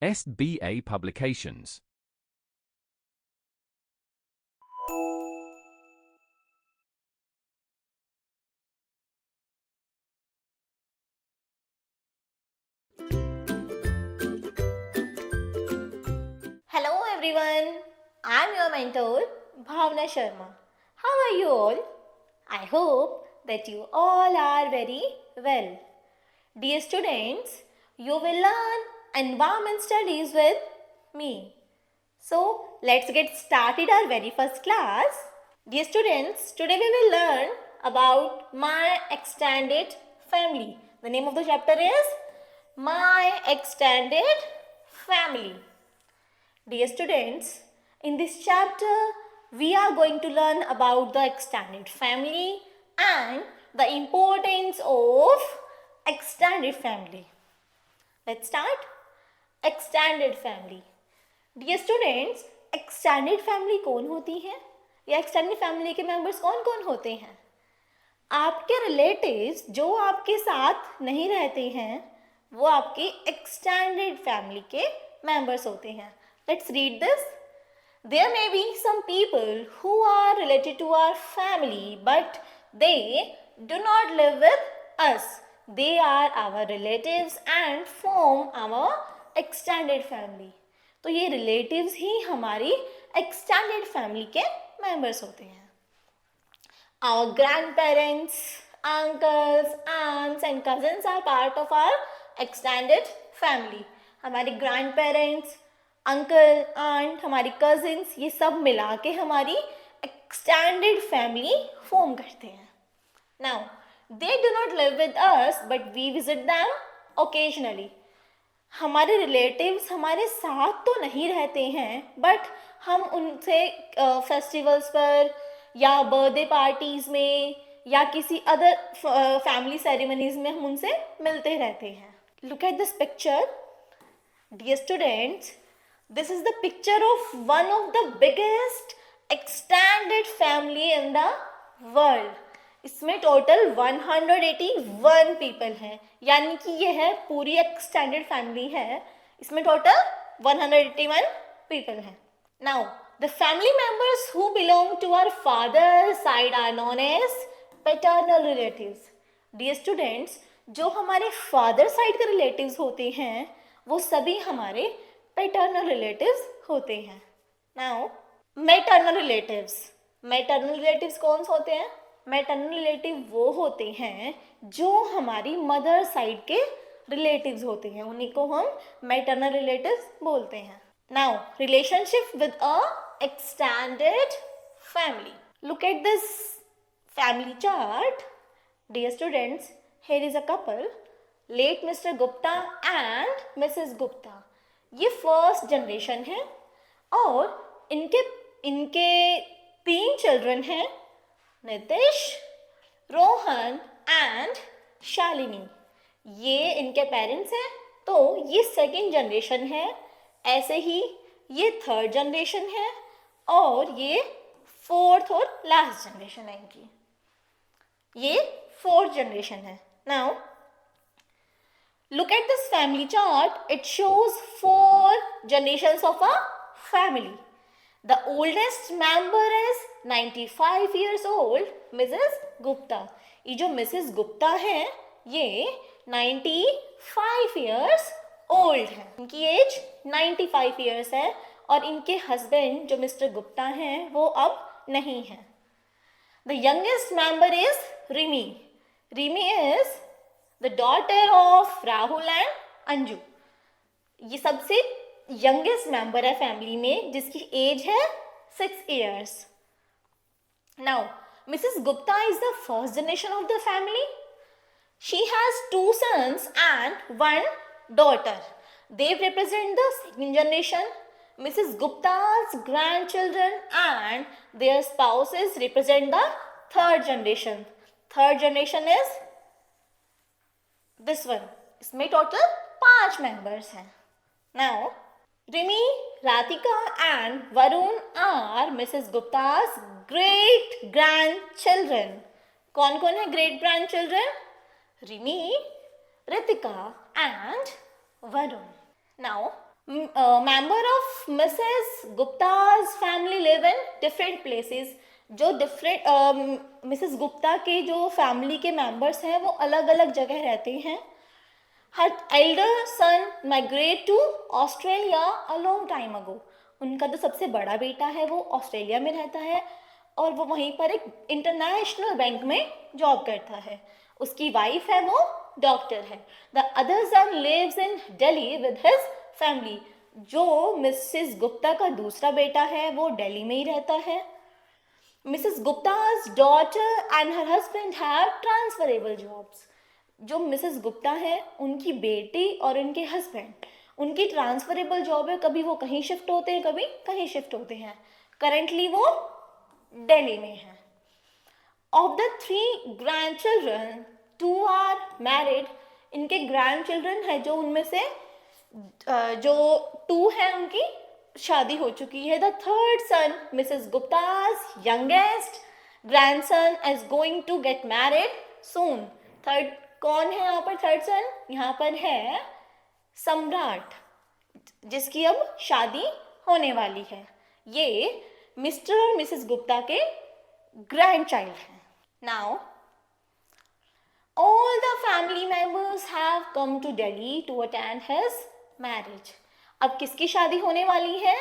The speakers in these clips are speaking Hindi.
SBA Publications. Hello everyone, I am your mentor Bhavna Sharma. How are you all? I hope that you all are very well. Dear students, you will learn environment studies with me. So let's get started our very first class. Dear students, today we will learn about my extended family. The name of the chapter is My Extended Family. Dear students, in this chapter we are going to learn about the extended family and the importance of extended family. Let's start. Extended family. Dear students, extended family कौन होती है या extended family के members कौन कौन होते हैं? आपके रिलेटिव्स जो आपके साथ नहीं रहते हैं वो आपके extended family के members होते हैं. Let's read this. There may be some people who are related to our family but they do not live with us. They are our relatives and form our extended family. तो ये relatives ही हमारी extended family के members होते हैं. Our grandparents, uncles, aunts and cousins are part of our extended family. हमारे grandparents, अंकल आंट हमारी कजिन्स ये सब मिला के हमारी एक्सटेंडेड फैमिली फॉर्म करते हैं. Now they do not live with us but we visit them occasionally. हमारे रिलेटिव्स हमारे साथ तो नहीं रहते हैं बट हम उनसे फेस्टिवल्स पर या बर्थडे पार्टीज़ में या किसी अदर फैमिली सेरेमनीज़ में हम उनसे मिलते रहते हैं. Look at this picture. Dear students, this is the picture of one of the biggest extended family in the world. इसमें टोटल 181 पीपल हैं, यानी कि ये है पूरी एक्सटेंडेड फैमिली है. इसमें टोटल 181 पीपल हैं. Now the family members who belong to our father side are known as paternal relatives. Dear students, जो हमारे फादर साइड के रिलेटिव्स होते हैं वो सभी हमारे पैटर्नल रिलेटिव्स होते हैं. Now maternal relatives. Maternal relatives कौन से होते हैं? मैटरनल रिलेटिव वो होते हैं जो हमारी मदर साइड के रिलेटिव्स होते हैं, उन्हीं को हम मैटरनल रिलेटिव्स बोलते हैं. Now relationship with a extended family. Look at this family chart. Dear students, here is a couple, let Mr Gupta and Mrs Gupta. ये फर्स्ट जनरेशन है और इनके 3 चिल्ड्रन हैं, नितिश, रोहन एंड शालिनी. ये इनके पेरेंट्स हैं. तो ये सेकेंड जनरेशन है. ऐसे ही ये थर्ड जनरेशन है और ये फोर्थ और लास्ट जनरेशन है इनकी. ये फोर्थ जनरेशन है. Now look at this family chart. It shows 4 generations of a family. The oldest member is 95 years old, Mrs. Gupta. ये जो Mrs. Gupta है ये 95 years old है. इनकी एज 95 years है और इनके हस्बैंड जो मिस्टर गुप्ता हैं वो अब नहीं हैं. The youngest member is Rimi. Rimi is the daughter of Rahul and Anju. ये सबसे यंगेस्ट मेंबर है फैमिली में जिसकी एज है 6 years. Now, Mrs. Gupta is the first generation of the family. She has 2 sons and 1 daughter. They represent the second generation. Mrs. Gupta's grandchildren and their spouses represent the third generation. Third generation is this one. इसमें टोटल 5 मेंबर्स हैं. Now, Rimi, Ratika and Varun are Mrs. Gupta's great grandchildren. कौन कौन है great grandchildren? Rimi, Ritika and Varun. Now, member of Mrs Gupta's family live in different places. जो डिफरेंट मिसेस गुप्ता के जो फैमिली के मेंबर्स हैं वो अलग अलग जगह रहते हैं. Her elder son migrate to Australia a long time ago. उनका जो सबसे बड़ा बेटा है वो ऑस्ट्रेलिया में रहता है और वो वहीं पर एक इंटरनेशनल बैंक में जॉब करता है. उसकी वाइफ है वो डॉक्टर है. The other son lives in Delhi with his family. जो मिसेस गुप्ता का दूसरा बेटा है वो दिल्ली में ही रहता है. Mrs Gupta's daughter and her husband have transferable jobs. जो मिसेस गुप्ता है उनकी बेटी और उनके हस्बैंड, उनकी ट्रांसफरेबल जॉब है. कभी वो कहीं शिफ्ट होते हैं, कभी कहीं शिफ्ट होते हैं. करेंटली वो दिल्ली में है. Of the 3 grandchildren, 2 are married. इनके ग्रैंड चिल्ड्रन है जो उनमें से जो 2 हैं उनकी शादी हो चुकी है. The third son Mrs Gupta's youngest grandson is going to get married soon. Third कौन है यहाँ पर? थर्ड सन यहाँ पर है सम्राट, जिसकी अब शादी होने वाली है. ये मिस्टर और मिसेस गुप्ता के ग्रैंड चाइल्ड हैं. Now all the family members have come to Delhi to attend his marriage. अब किसकी शादी होने वाली है?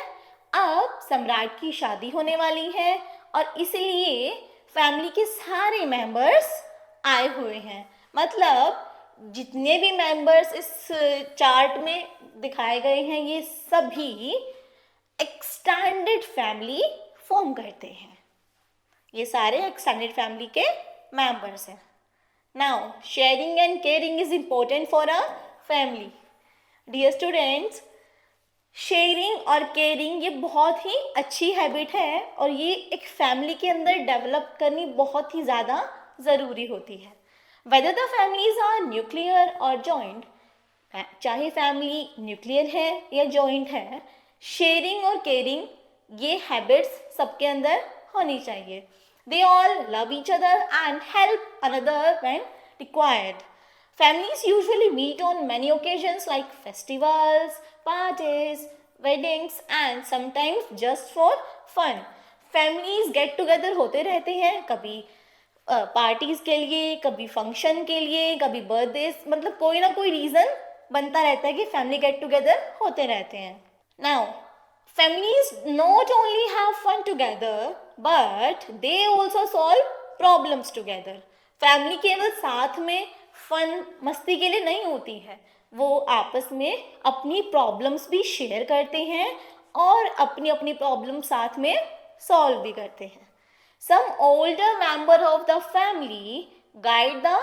अब सम्राट की शादी होने वाली है और इसलिए फैमिली के सारे मेंबर्स आए हुए हैं. मतलब जितने भी मेंबर्स इस चार्ट में दिखाए गए हैं ये सभी एक्सटेंडेड फैमिली फॉर्म करते हैं. ये सारे एक्सटेंडेड फैमिली के मेंबर्स हैं. Now, sharing and caring is important for a family. Dear students, sharing और केयरिंग ये बहुत ही अच्छी हैबिट है और ये एक फैमिली के अंदर डेवलप करनी बहुत ही ज़्यादा ज़रूरी होती है. Whether the families are nuclear or joint, चाहे फैमिली न्यूक्लियर है या जॉइंट है, शेयरिंग और केयरिंग ये हैबिट्स सबके अंदर होनी चाहिए. They all love each other and help another when required. Families usually meet on many occasions like festivals, parties, weddings and sometimes just for fun. Families get together होते रहते हैं, कभी पार्टीज के लिए, कभी फंक्शन के लिए, कभी बर्थडे, मतलब कोई ना कोई रीज़न बनता रहता है कि फैमिली गेट टुगेदर होते रहते हैं. Now families not only have fun together but they also solve problems together. Family केवल साथ में फन मस्ती के लिए नहीं होती है, वो आपस में अपनी प्रॉब्लम्स भी शेयर करते हैं और अपनी अपनी प्रॉब्लम साथ में सॉल्व भी करते हैं. Some older member of the family guide the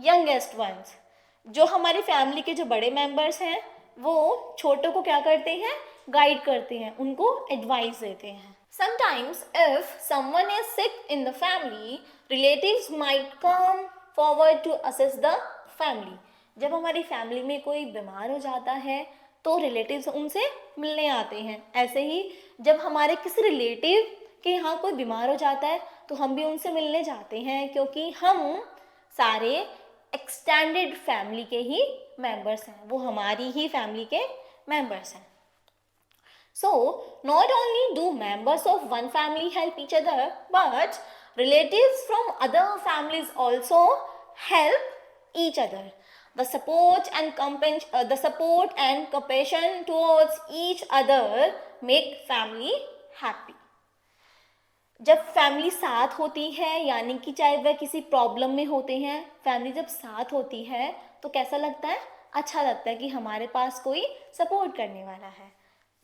youngest ones. जो हमारी फैमिली के जो बड़े मेंबर्स हैं वो छोटों को क्या करते हैं? गाइड करते हैं, उनको एडवाइस देते हैं. Sometimes if someone is sick in the family, relatives might come forward to assist the family. जब हमारी फैमिली में कोई बीमार हो जाता है तो रिलेटिव्स उनसे मिलने आते हैं. ऐसे ही जब हमारे किसी रिलेटिव के यहाँ कोई बीमार हो जाता है तो हम भी उनसे मिलने जाते हैं, क्योंकि हम सारे एक्सटेंडेड फैमिली के ही मेंबर्स हैं, वो हमारी ही फैमिली के मेंबर्स हैं. So, not only do members of one family help each other, but relatives from other families also help each other. The support and compassion towards each other make family happy. जब फैमिली साथ होती है, यानी कि चाहे वह किसी प्रॉब्लम में होते हैं, फैमिली जब साथ होती है तो कैसा लगता है? अच्छा लगता है कि हमारे पास कोई सपोर्ट करने वाला है.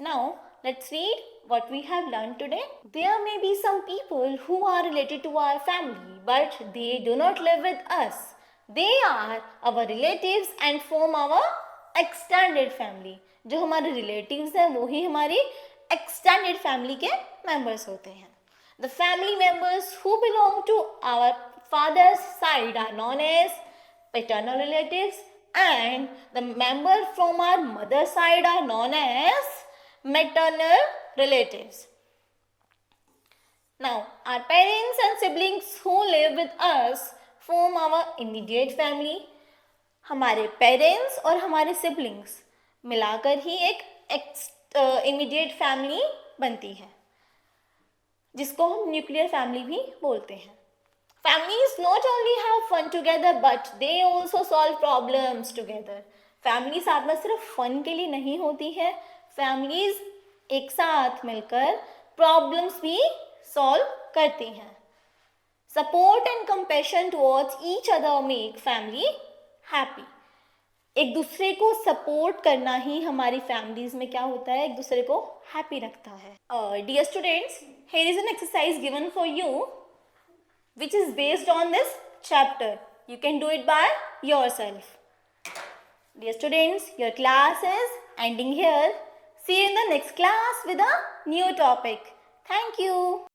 Now, let's read what we have learned today. There may be some people who are related to our family, but they do not live with us. They are our relatives and form our extended family. जो हमारे relatives हैं वो ही हमारी extended family के members होते हैं. The family members who belong to our father's side are known as paternal relatives, and the members from our mother's side are known as maternal relatives. Now, our parents and siblings who live with us form our immediate family. हमारे पेरेंट्स और हमारे सिबलिंग्स मिलाकर ही एक इमीडिएट फैमिली बनती है, जिसको हम न्यूक्लियर फैमिली भी बोलते हैं. Families not only have fun together but they also solve problems together. Family साथ में सिर्फ फन के लिए नहीं होती है, फैमिलीज एक साथ मिलकर प्रॉब्लम्स भी सॉल्व करती हैं. Support and compassion towards each other make family happy. एक दूसरे को सपोर्ट करना ही हमारी फैमिलीज में क्या होता है, एक दूसरे को हैप्पी रखता है. Dear students, here is an exercise given for you which is based on this chapter. You can do it by yourself. Dear students, your class is ending here. See you in the next class with a new topic. Thank you.